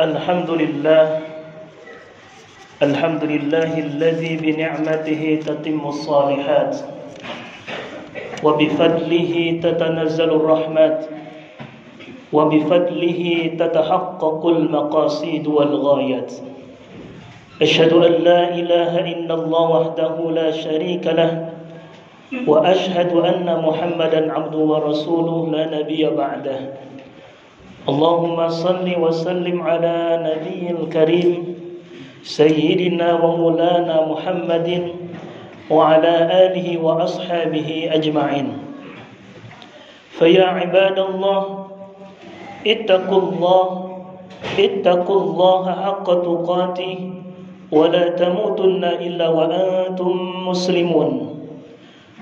الحمد لله الحمد لله الذي بنعمته تتم الصالحات وبفضله تتنزل الرحمات وبفضله تتحقق المقاصد والغايات. أشهد أن لا إله إلا الله وحده لا شريك له وأشهد أن محمدا عبده ورسوله لا نبي بعده. اللهم صل وسلم على نبي الكريم سيدنا ومولانا محمد وعلى آله وأصحابه أجمعين. فيا عباد الله اتقوا الله حق تقاته ولا تموتن إلا وأنتم مسلمون.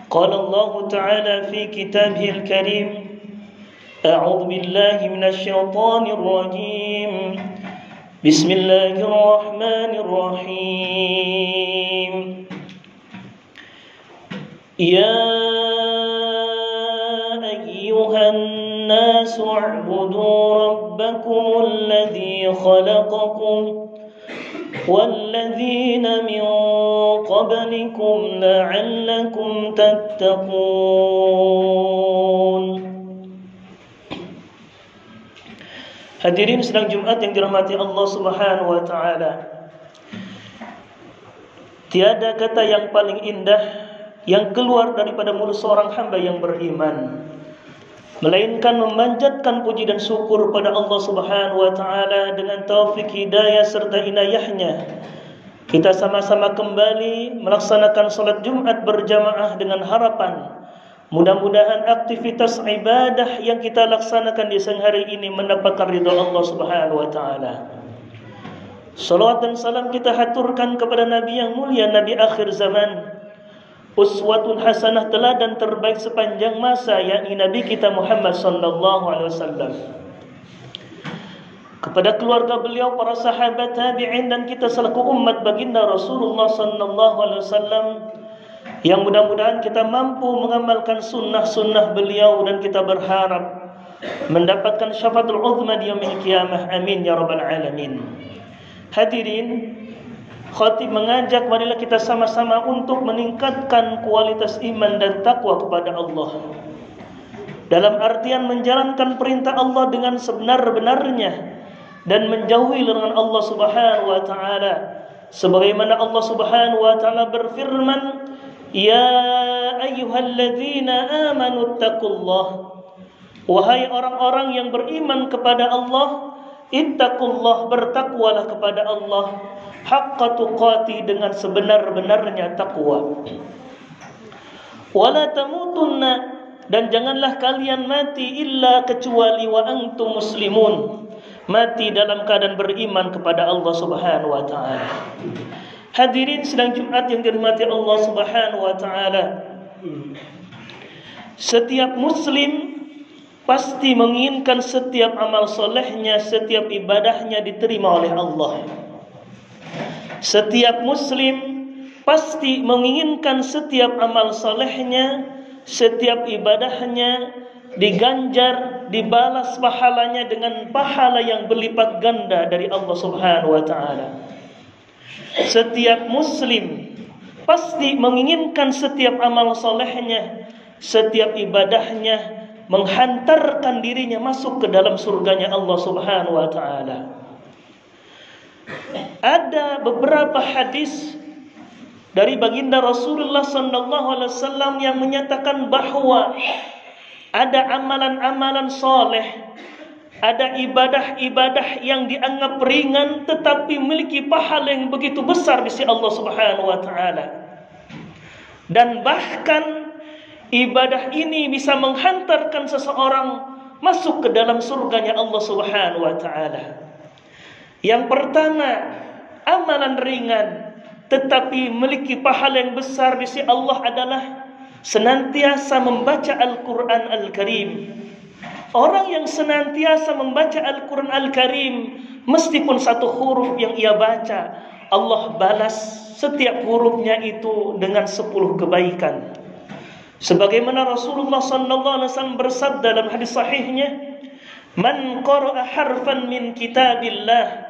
قال الله تعالى في كتابه الكريم: أعوذ بالله من الشيطان الرجيم. بسم الله الرحمن الرحيم. يا أيها الناس اعبدوا ربكم الذي خلقكم والذين من قبلكم لعلكم تتقون. Hadirin sedang Jumat yang dirahmati Allah Subhanahu wa taala. Tiada kata yang paling indah yang keluar daripada mulut seorang hamba yang beriman melainkan memanjatkan puji dan syukur pada Allah Subhanahu wa taala dengan taufik hidayah serta inayahnya. Kita sama-sama kembali melaksanakan salat Jumat berjamaah dengan harapan mudah-mudahan aktivitas ibadah yang kita laksanakan di siang hari ini mendapatkan ridha Allah Subhanahu wa taala. Salawat dan salam kita haturkan kepada Nabi yang mulia, Nabi akhir zaman, uswatun hasanah, teladan terbaik sepanjang masa, yakni Nabi kita Muhammad sallallahu alaihi wasallam. Kepada keluarga beliau, para sahabat, tabi'in dan kita selaku umat baginda Rasulullah sallallahu alaihi wasallam, yang mudah-mudahan kita mampu mengamalkan sunnah-sunnah beliau dan kita berharap mendapatkan syafaatul uzma di yaumil qiyamah. Amin ya rabbal alamin. Hadirin, khatib mengajak marilah kita sama-sama untuk meningkatkan kualitas iman dan takwa kepada Allah, dalam artian menjalankan perintah Allah dengan sebenar-benarnya dan menjauhi larangan Allah Subhanahu wa taala, sebagaimana Allah Subhanahu wa taala berfirman: Ya ayyuhalladzina amanu taqullah. Wahai orang-orang yang beriman kepada Allah, ittaqullah, bertakwalah kepada Allah, haqqa tuqati, dengan sebenar-benarnya takwa. Wala tamutunna, dan janganlah kalian mati illa kecuali wa antum muslimun, mati dalam keadaan beriman kepada Allah Subhanahu wa taala. Hadirin sedang Jumat yang dirahmati Allah Subhanahu wa taala. Setiap muslim pasti menginginkan setiap amal solehnya, setiap ibadahnya diterima oleh Allah. Setiap muslim pasti menginginkan setiap amal solehnya, setiap ibadahnya diganjar, dibalas pahalanya dengan pahala yang berlipat ganda dari Allah Subhanahu wa taala. Setiap muslim pasti menginginkan setiap amal solehnya, setiap ibadahnya menghantarkan dirinya masuk ke dalam surganya Allah Subhanahu wa taala. Ada beberapa hadis dari baginda Rasulullah sallallahu alaihi wasallam yang menyatakan bahwa ada amalan-amalan soleh, ada ibadah-ibadah yang dianggap ringan tetapi memiliki pahala yang begitu besar di sisi Allah Subhanahu wa taala. Dan bahkan ibadah ini bisa menghantarkan seseorang masuk ke dalam surganya Allah Subhanahu wa taala. Yang pertama, amalan ringan tetapi memiliki pahala yang besar di sisi Allah adalah senantiasa membaca Al-Qur'an Al-Karim. Orang yang senantiasa membaca Al-Quran Al-Karim, meskipun satu huruf yang ia baca, Allah balas setiap hurufnya itu dengan 10 kebaikan. Sebagaimana Rasulullah sallallahu alaihi wasallam bersabda dalam hadis sahihnya, Man qara'a harfan min kitabillah,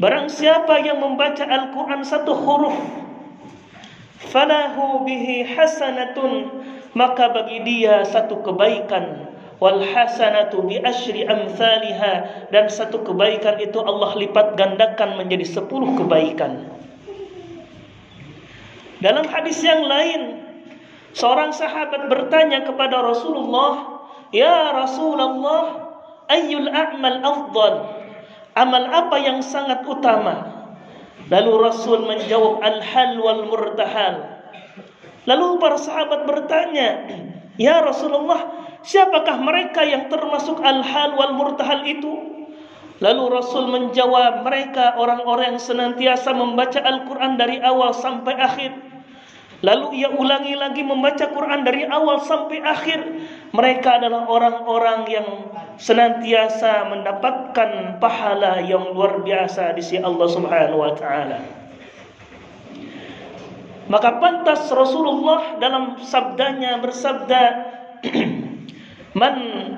barang siapa yang membaca Al-Quran satu huruf, falahu bihi hasanatun, maka bagi dia satu kebaikan. Wal hasanatu bi asyri amsalha, dan satu kebaikan itu Allah lipat gandakan menjadi 10 kebaikan. Dalam hadis yang lain, seorang sahabat bertanya kepada Rasulullah, "Ya Rasulullah, ayyul a'mal afdal?" Amal apa yang sangat utama? Lalu Rasul menjawab, al-hal wal murtahal. Lalu para sahabat bertanya, "Ya Rasulullah, siapakah mereka yang termasuk al-hal wal murtahal itu?" Lalu Rasul menjawab, mereka orang-orang yang senantiasa membaca Al-Quran dari awal sampai akhir. Lalu ia ulangi lagi membaca Quran dari awal sampai akhir. Mereka adalah orang-orang yang senantiasa mendapatkan pahala yang luar biasa di sisi Allah Subhanahu wa taala. Maka pantas Rasulullah dalam sabdanya bersabda, "Man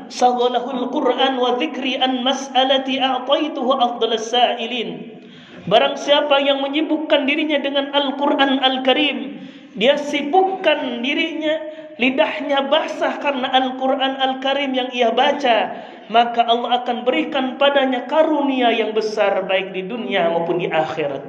saghalahul Qur'an wa dzikri an mas'alati a'taituhu afdalas sa'ilin." Barang siapa yang menyibukkan dirinya dengan Al-Quran Al-Karim, dia sibukkan dirinya, lidahnya basah karena Al-Quran Al-Karim yang ia baca, maka Allah akan berikan padanya karunia yang besar baik di dunia maupun di akhirat.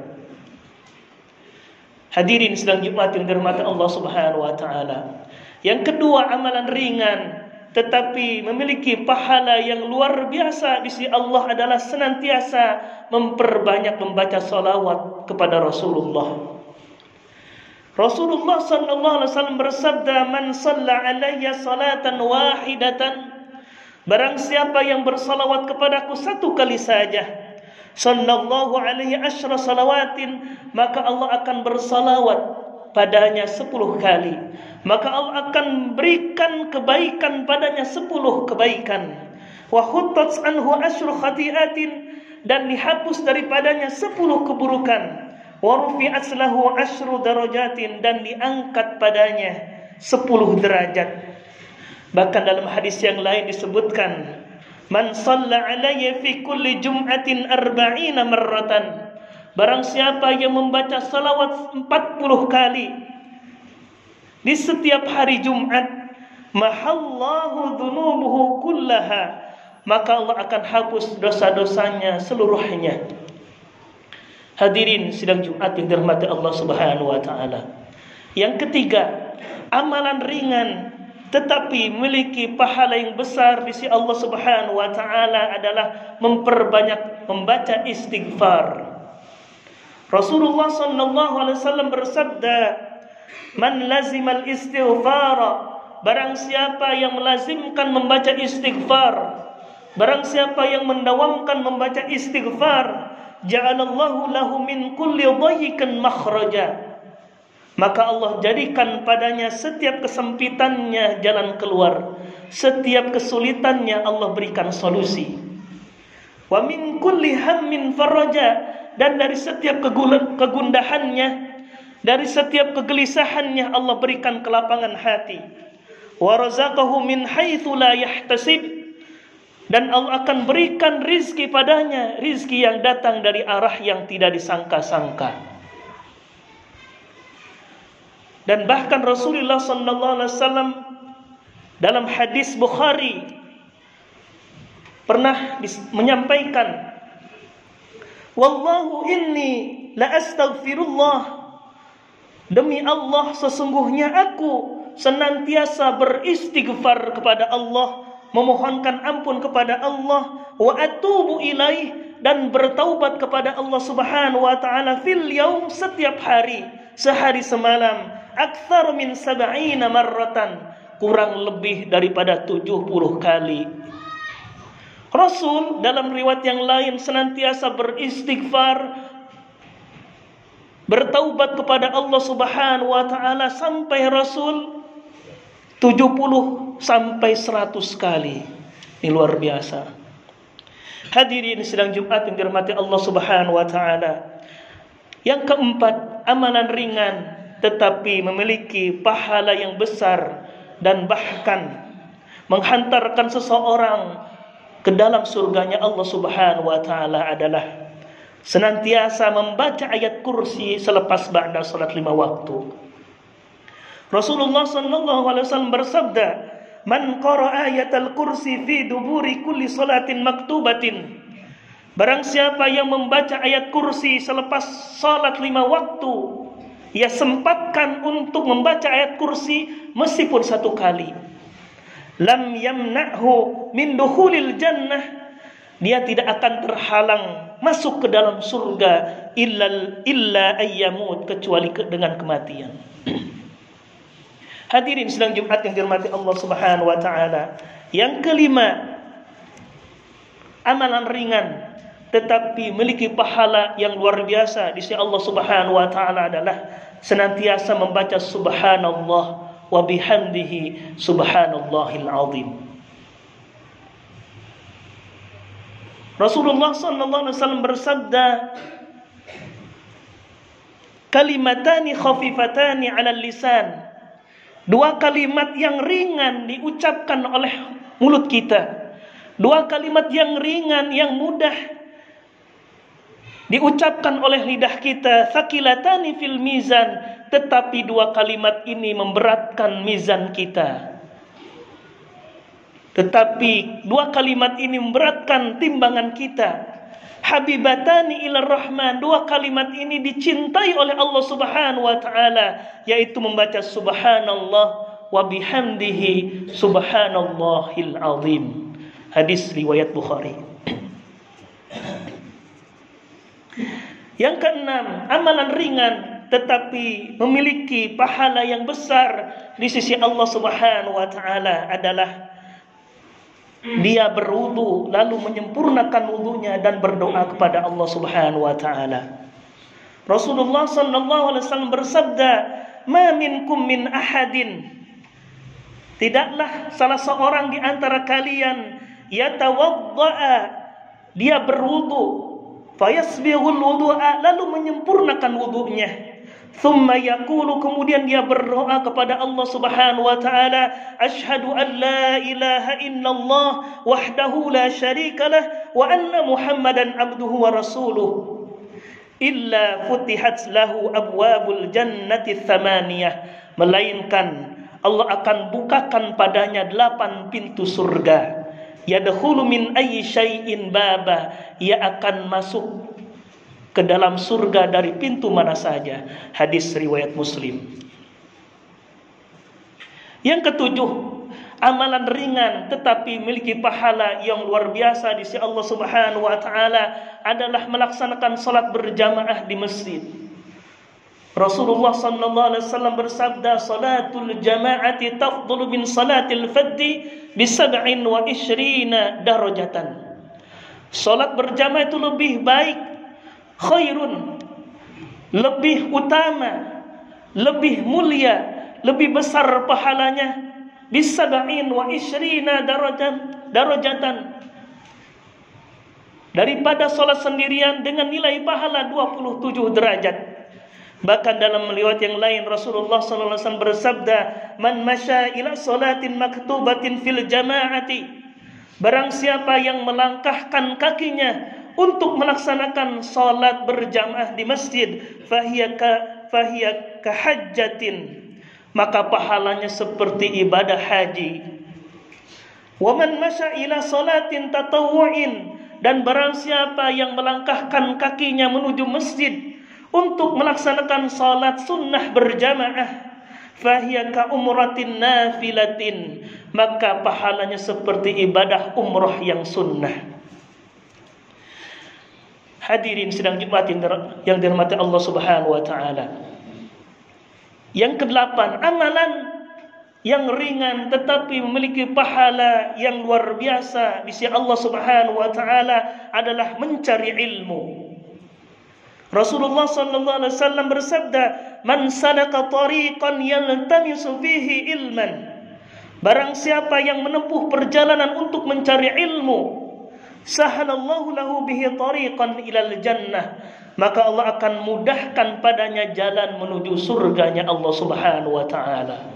Hadirin sedang Jumat yang dirahmati Allah Subhanahu wa taala. Yang kedua, amalan ringan tetapi memiliki pahala yang luar biasa di sisi Allah adalah senantiasa memperbanyak membaca salawat kepada Rasulullah. Rasulullah sallallahu alaihi wasallam bersabda, "Man shalla alayya salatan wahidatan," barang siapa yang bersalawat kepadaku satu kali saja, sallallahu alaihi asyra salawatin, maka Allah akan bersalawat padanya 10 kali. Maka Allah akan berikan kebaikan padanya 10 kebaikan. Wa khuttat anhu asyru khati'atin, dan dihapus daripadanya 10 keburukan. Wa rufi'at lahu asyru darajatin, dan diangkat padanya 10 derajat. Bahkan dalam hadis yang lain disebutkan, "Man shalla alayya fi kulli jum'atin 40 marratan," barang siapa yang membaca salawat 40 kali di setiap hari Jumat, mahallahu dzunubuhu kullaha, maka Allah akan hapus dosa-dosanya seluruhnya. Hadirin sidang Jumat yang dirahmati Allah Subhanahu wa taala. Yang ketiga, amalan ringan tetapi memiliki pahala yang besar di sisi Allah Subhanahu wa taala adalah memperbanyak membaca istighfar. Rasulullah sallallahu alaihi wasallam bersabda, "Man lazimal istighfara," barang siapa yang melazimkan membaca istighfar, barang siapa yang mendawamkan membaca istighfar, ja'alallahu lahu min kulli dhayyikin makhraja, maka Allah jadikan padanya setiap kesempitannya jalan keluar, setiap kesulitannya Allah berikan solusi. Wa min kulli hammin faraja, dan dari setiap kegundahannya, dari setiap kegelisahannya Allah berikan kelapangan hati. Wa razaqahu min haitsu la yahtasib, dan Allah akan berikan rizki padanya, rizki yang datang dari arah yang tidak disangka-sangka. Dan bahkan Rasulullah sallallahu alaihi wasallam dalam hadis Bukhari pernah menyampaikan, "Wallahu inni la astaghfirullah," demi Allah sesungguhnya aku senantiasa beristighfar kepada Allah, memohonkan ampun kepada Allah, wa atubu ilaih, dan bertaubat kepada Allah Subhanahu wa taala fil yaum, setiap hari, sehari semalam, aktsar min 70 marratan, kurang lebih daripada 70 kali. Rasul dalam riwayat yang lain senantiasa beristighfar, bertaubat kepada Allah Subhanahu wa taala sampai Rasul 70 sampai 100 kali. Ini luar biasa. Hadirin sidang Jumat yang dirahmati Allah Subhanahu wa taala. Yang keempat, amalan ringan tetapi memiliki pahala yang besar dan bahkan menghantarkan seseorang ke dalam surganya Allah Subhanahu wa taala adalah senantiasa membaca ayat kursi selepas ba'da salat 5 waktu. Rasulullah sallallahu alaihi wasallam bersabda, "Man qara'a ayatal kursi fi duburi kulli salatin maktubatin." Barang siapa yang membaca ayat kursi selepas salat 5 waktu, ia sempatkan untuk membaca ayat kursi meskipun 1 kali. Lam yamna'hu min dukhulil jannah, dia tidak akan terhalang masuk ke dalam surga illa ayyamut, kecuali dengan kematian. Hadirin sidang Jumat yang dirahmati Allah Subhanahu wa taala. Yang kelima, amalan ringan tetapi memiliki pahala yang luar biasa di sisi Allah Subhanahu wa taala adalah senantiasa membaca subhanallah wa bihamdihi subhanallahil azim. Rasulullah sallallahu alaihi wasallam bersabda, "Kalimatani khafifatani 'alal lisan." 2 kalimat yang ringan diucapkan oleh mulut kita. 2 kalimat yang ringan, yang mudah diucapkan oleh lidah kita. Thaqilatani fil mizan, tetapi 2 kalimat ini memberatkan mizan kita. Tetapi 2 kalimat ini memberatkan timbangan kita. Habibatani ilar rahman, 2 kalimat ini dicintai oleh Allah Subhanahu wa taala, yaitu membaca subhanallah wa bihamdihi subhanallahil azim. Hadis riwayat Bukhari. Yang keenam, amalan ringan tetapi memiliki pahala yang besar di sisi Allah Subhanahu wa taala adalah dia berwudu lalu menyempurnakan wudunya dan berdoa kepada Allah Subhanahu wa taala. Rasulullah sallallahu alaihi wasallam bersabda, "Ma minkum min ahadin." Tidaklah salah seorang di antara kalian yatawaddaa, dia berwudu, fayasbighul wudu'a, lalu menyempurnakan wudunya. Thumma yaqulu, kemudian dia berdoa kepada Allah Subhanahu wa taala, "Asyhadu an la ilaha illallah wahdahu la syarikalah wa anna Muhammadan abduhu wa rasuluh." Illa futihat lahu abwabul jannati tsamaniyah, melainkan Allah akan bukakan padanya 8 pintu surga. Yadkhulu min ayyi syai'in baba, ia akan masuk ke dalam surga dari pintu mana saja. Hadis riwayat Muslim. Yang ketujuh, amalan ringan tetapi memiliki pahala yang luar biasa di sisi Allah Subhanahu wa taala adalah melaksanakan salat berjamaah di masjid. Rasulullah sallallahu alaihi wasallam bersabda, "Salatul jama'ati tafdhulu min salatil fadhi bi 27 darajatan." Salat berjamaah itu lebih baik, khairun, lebih utama, lebih mulia, lebih besar pahalanya, bis-27 darajatan, daripada salat sendirian dengan nilai pahala 27 derajat. Bahkan dalam riwayat yang lain Rasulullah sallallahu alaihi wasallam bersabda, "Man masya ila salatin maktubatin fil jama'ati." Barang siapa yang melangkahkan kakinya untuk melaksanakan salat berjamaah di masjid, fahiya kahajjatin, maka pahalanya seperti ibadah haji. Wa man masya ila salatin tatawwu'in, dan barang siapa yang melangkahkan kakinya menuju masjid untuk melaksanakan salat sunnah berjamaah, fahiya ka umratin nafilatin, maka pahalanya seperti ibadah umrah yang sunnah. Hadirin sidang Jumat yang dirahmati Allah Subhanahu wa taala. Yang ke-8, amalan yang ringan tetapi memiliki pahala yang luar biasa di sisi Allah Subhanahu wa taala adalah mencari ilmu. Rasulullah sallallahu alaihi wasallam bersabda, "Man salaka tariqan yaltamisu fihi ilman." Barang siapa yang menempuh perjalanan untuk mencari ilmu, sahalallahu lahu bihi tariqan ilal jannah, maka Allah akan mudahkan padanya jalan menuju surganya Allah Subhanahu wa taala.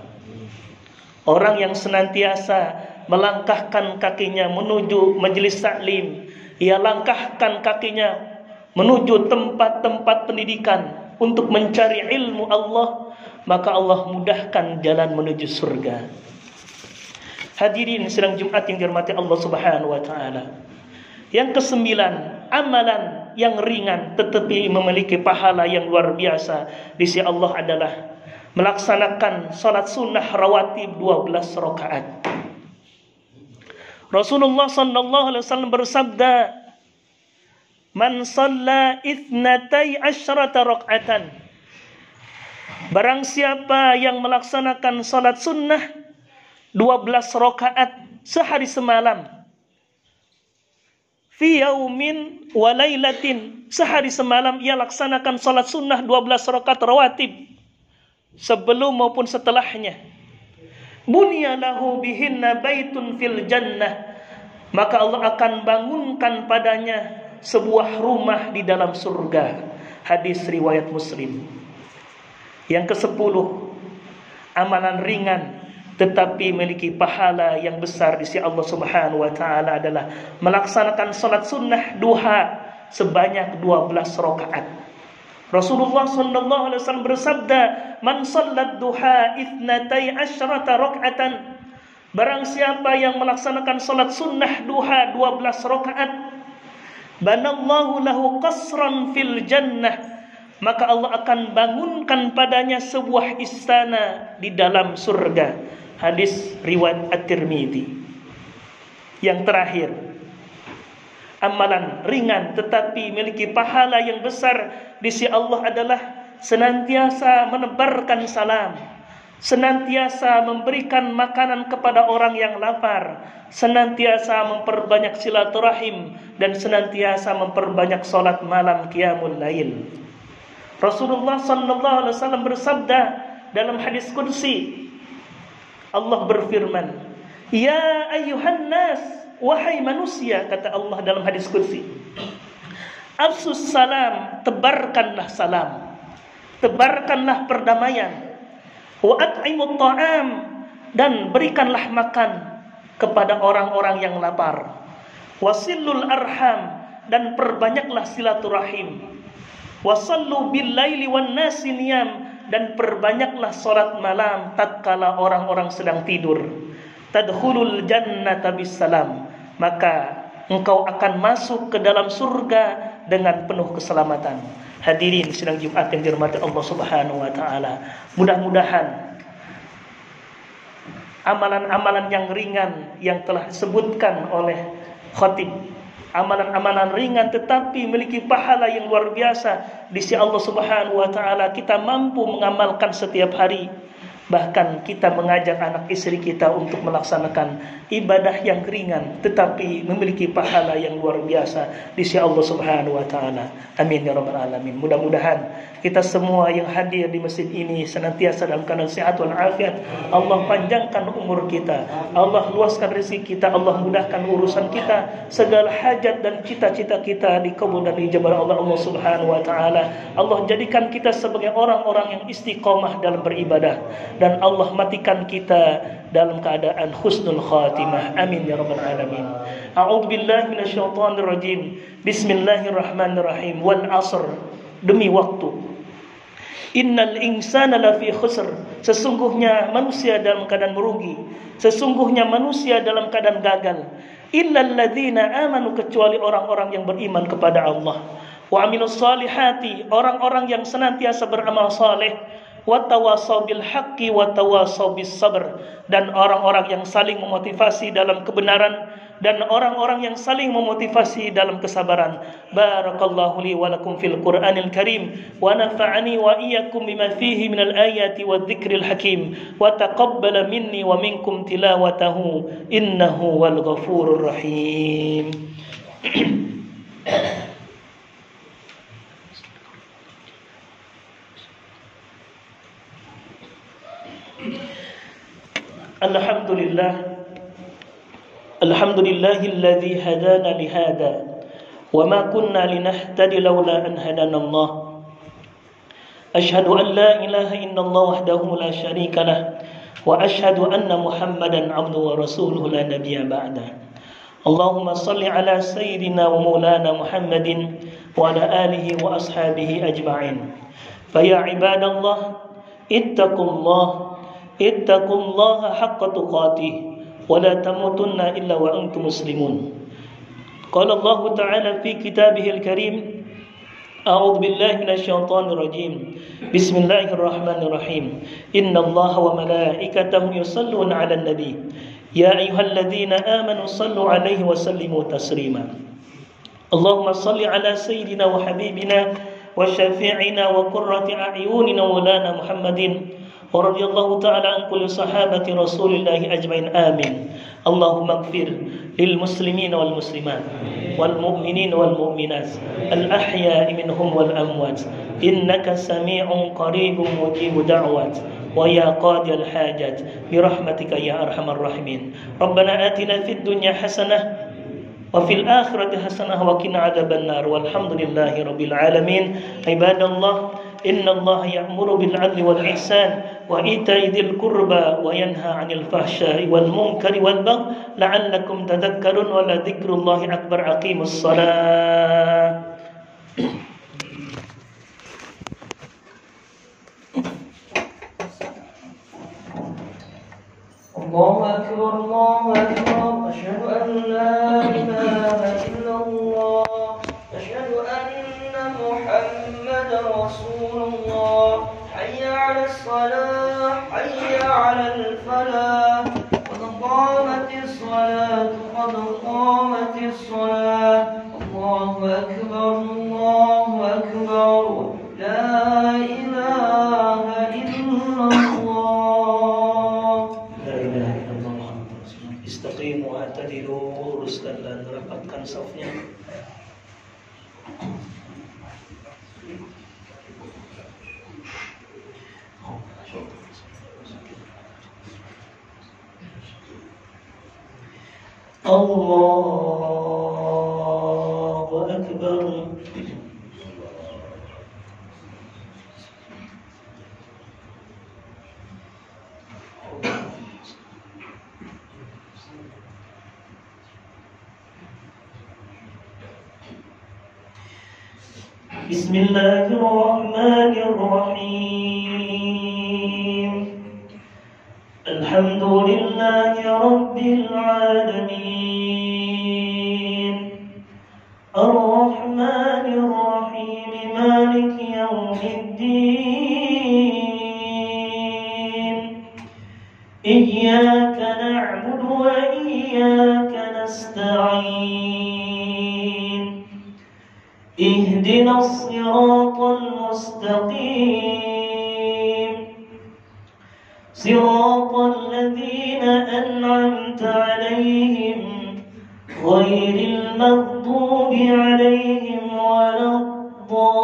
Orang yang senantiasa melangkahkan kakinya menuju majelis taklim, ia langkahkan kakinya menuju tempat-tempat pendidikan untuk mencari ilmu Allah, maka Allah mudahkan jalan menuju surga. Hadirin sidang Jumat yang dirahmati Allah Subhanahu wa taala. Yang kesembilan, amalan yang ringan tetapi memiliki pahala yang luar biasa di sisi Allah adalah melaksanakan salat sunnah rawatib 12 rakaat. Rasulullah sallallahu alaihi wasallam bersabda, "Man shalla 12 raka'atan." Barang siapa yang melaksanakan salat sunnah 12 rakaat sehari semalam, fi yaumin wa lailatin, sehari semalam ia laksanakan salat sunnah 12 rakaat rawatib sebelum maupun setelahnya, bunya lahu bihinna baitun fil jannah, maka Allah akan bangunkan padanya sebuah rumah di dalam surga. Hadis riwayat Muslim. Yang ke-10, amalan ringan tetapi memiliki pahala yang besar di sisi Allah Subhanahu wa taala adalah melaksanakan salat sunnah duha sebanyak 12 rakaat. Rasulullah sallallahu alaihi wasallam bersabda, "Man sallat duha 12 raka'atan." Barang siapa yang melaksanakan salat sunnah duha 12 rakaat, banallahu lahu qasran fil jannah, maka Allah akan bangunkan padanya sebuah istana di dalam surga. Hadis riwayat At-Tirmidzi. Yang terakhir, amalan ringan tetapi memiliki pahala yang besar di sisi Allah adalah senantiasa menebarkan salam, senantiasa memberikan makanan kepada orang yang lapar, senantiasa memperbanyak silaturahim, dan senantiasa memperbanyak salat malam qiyamul lail. Rasulullah sallallahu alaihi wasallam bersabda dalam hadis qudsi, Allah berfirman, "Ya ayyuhan nas, wahai manusia," kata Allah dalam hadis qudsi, "Afsus salam, tebarkanlah salam, tebarkanlah perdamaian, wa at'imut ta'am, dan berikanlah makan kepada orang-orang yang lapar, wasillul arham, dan perbanyaklah silaturahim, wasallu bil laili wan nasi niyam, dan perbanyaklah salat malam tatkala orang-orang sedang tidur. Tadkhulul jannata bisalam, maka engkau akan masuk ke dalam surga dengan penuh keselamatan." Hadirin sidang Jumat yang dirahmati Allah Subhanahu wa taala, mudah-mudahan amalan-amalan yang ringan yang telah disebutkan oleh khatib, amalan-amalan ringan tetapi memiliki pahala yang luar biasa di sisi Allah Subhanahu wa taala, kita mampu mengamalkan setiap hari. Bahkan kita mengajak anak istri kita untuk melaksanakan ibadah yang ringan tetapi memiliki pahala yang luar biasa di sisi Allah Subhanahu wa taala. Amin ya rabbal alamin. Mudah-mudahan kita semua yang hadir di masjid ini senantiasa dalam keadaan sehat wal afiat. Allah panjangkan umur kita, Allah luaskan rezeki kita, Allah mudahkan urusan kita, segala hajat dan cita-cita kita dikabul dan dijabah oleh Allah Subhanahu wa taala. Allah jadikan kita sebagai orang-orang yang istiqomah dalam beribadah, dan Allah matikan kita dalam keadaan husnul khatimah. Amin ya rabbal alamin. A'udzu billahi minasyaitonir rajim. Bismillahirrahmanirrahim. Wal 'asr, demi waktu. Innal insana lafi khusr, sesungguhnya manusia dalam keadaan merugi, sesungguhnya manusia dalam keadaan gagal. Illal ladzina amanu, kecuali orang-orang yang beriman kepada Allah. Wa amilus solihati, orang-orang yang senantiasa beramal saleh. Wa tawasaw bil haqqi wa tawasaw bis sabr, dan orang-orang yang saling memotivasi dalam kebenaran dan orang-orang yang saling memotivasi dalam kesabaran. Barakallahu li wa lakum fil Qur'anil Karim wa nafa'ani wa iyyakum bima fihi minal ayati wadh-dhikril hakim wa taqabbala minni wa minkum tilawatahu innahu wal ghafurur rahim. Alhamdulillahilladzi hadana lihada wa ma kunna linahtadi laula an hadana Allah. Asyhadu an la ilaha illallah wahdahu la syarika lah وأشهد أن محمدا عبده ورسوله لا نبي بعده. اللهم صل على سيدنا ومولانا محمد وعلى آله وأصحابه أجمعين. فيا عباد الله اتقوا الله حق تقاته ولا تموتن إلا وأنتم مسلمون. قال الله تعالى في كتابه الكريم: أعوذ بالله من الشيطان الرجيم. بسم الله الرحمن الرحيم. إن الله وملائكته يصلون على النبي يا أيها الذين آمنوا صلوا عليه وسلموا تسليما. اللهم صل على سيدنا وحبيبنا وشفيعنا وقرة أعيننا مولانا محمد ورضي الله تعالى عن كل صحابة رسول الله أجمعين. آمين. اللهم اغفر للمسلمين والمسلمات والمؤمنين والمؤمنات الأحياء منهم والأموات إنك سميع قريب مجيب دعوات ويا قاضي الحاجات برحمتك يا أرحم الراحمين. ربنا آتنا في الدنيا حسنة وفي الآخرة حسنة وقنا عذاب النار والحمد لله رب العالمين. عباد الله إن الله يأمر بالعدل والإحسان وإيتاء ذي القربى وينهى عن الفحشاء والمنكر والبغي لعلكم تذكرون ولذكر الله أكبر. أقيموا الصلاة. الله أكبر الله أكبر. أشهد أن لا إله إلا الله. أشهد أن محمدا رسول الله. حي على الصلاة حي على الفلاح. قد قامت الصلاة قد قامت الصلاة. الله أكبر الله أكبر. لا إله إلا الله. Istaqimu wa atadilu, luruskan dan rapatkan safnya. Allahu Akbar. بسم الله الرحمن الرحيم. الحمد لله رب العالمين الرحمن الرحيم مالك يوم الدين إياك نعبد وإياك نستعين اهدنا الصراط المستقيم صراط الذين أنعمت عليهم غير المغضوب عليهم ولا الضالين.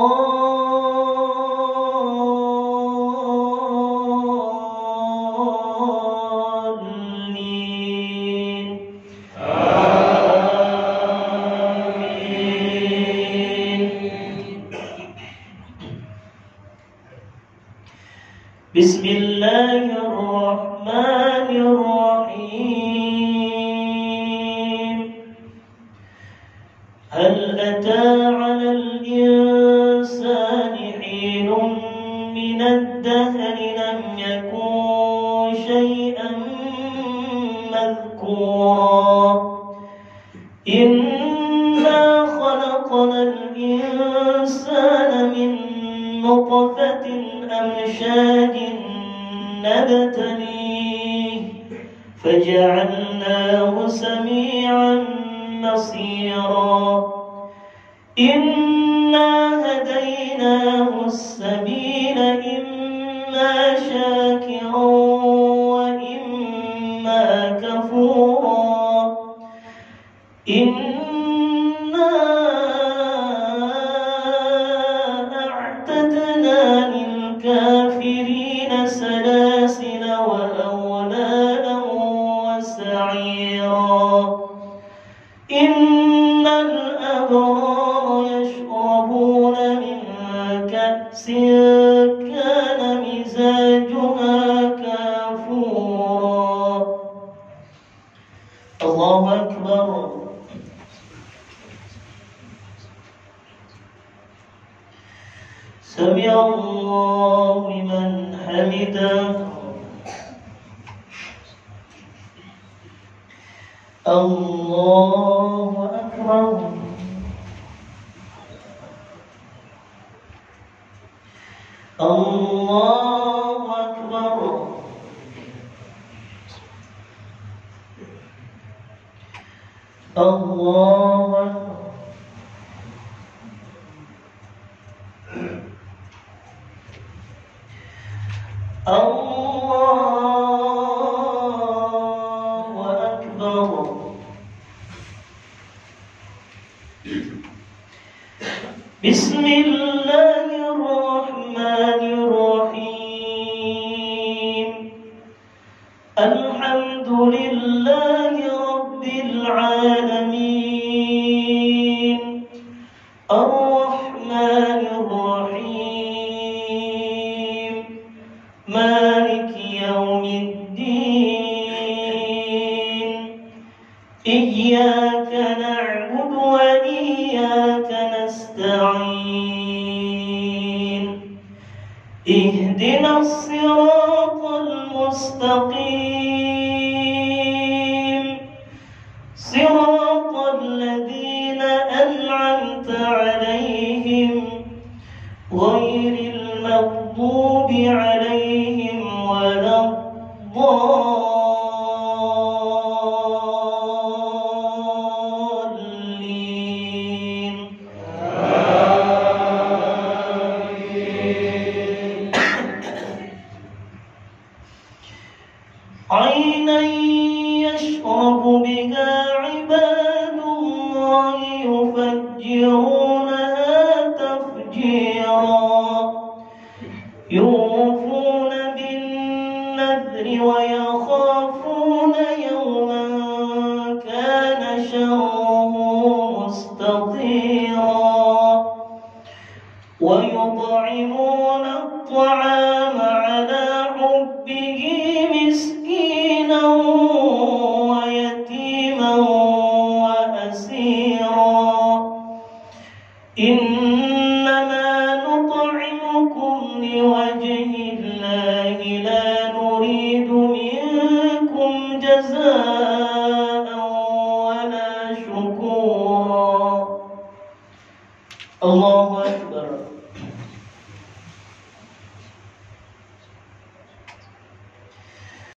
بسم الله الرحمن الرحيم. هل أتى على الإنسان حين من الدهر لم يكن شيئا مذكورا إنا خلقنا الإنسان من نطفة أمشاج نبتليه فجعلناه سميعا بصيرا. إنا هديناه السبيل إما شاكرا وإما كفورا. إنا أعتدنا للكافرين سلاسل وأغلالا وسعيرا. إن الأبرار يشربون من كأس كان مزاجها كافورا. سمع الله لمن حمده الله أكبر الله أكبر الله أكبر الله أكبر بسم الله الرحمن الرحيم الحمد لله رب العالمين الرحمن الرحيم مالك يوم الدين إياك نعبد وإياك نستعين اهدنا الصراط المستقيم صراط الذين أنعمت عليهم غير المغضوب عليهم ولا الضالين عينا يشرب بها عباد الله يفجرونها تفجيرا يوفون بالنذر ويخافون يوما كان شره مستطيرا ويطعمون الطعام على حبه مسكينا ويتيما وأسيرا إنما نطعمكم لوجه الله لا نريد منكم جزاء ولا شكورا الله